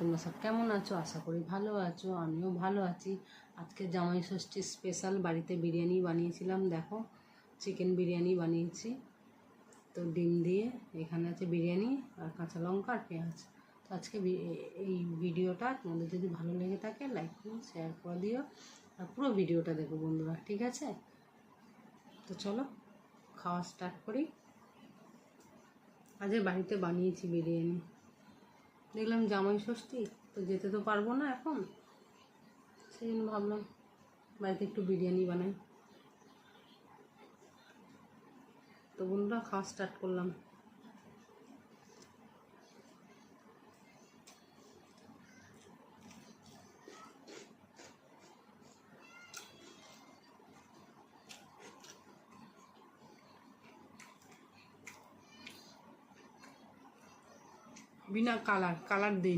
তোমরা সব কেমন আছো? আশা করি ভালো আছো, আমিও ভালো আছি। আজকে জামাই ষষ্ঠীর স্পেশাল বাড়িতে বিরিয়ানি বানিয়েছিলাম। দেখো, চিকেন বিরিয়ানি বানিয়েছি। তো ডিম দিয়ে এখানে আছে বিরিয়ানি আর কাঁচা লঙ্কা আর পেঁয়াজ। তো আজকে এই ভিডিওটা তোমাদের যদি ভালো লেগে থাকে লাইক করো, শেয়ার করে দিও আর পুরো ভিডিওটা দেখো বন্ধুরা, ঠিক আছে? তো চলো খাওয়া স্টার্ট করি। আজকে বাড়িতে বানিয়েছি বিরিয়ানি। দেখলাম জামাই ষষ্ঠী, তো যেতে তো পারবো না এখন, সেই জন্য ভাবলাম বাড়িতে একটু বিরিয়ানি বানাই। তো বন্ধুরা খাওয়া স্টার্ট করলাম। বিনা কালার দিই।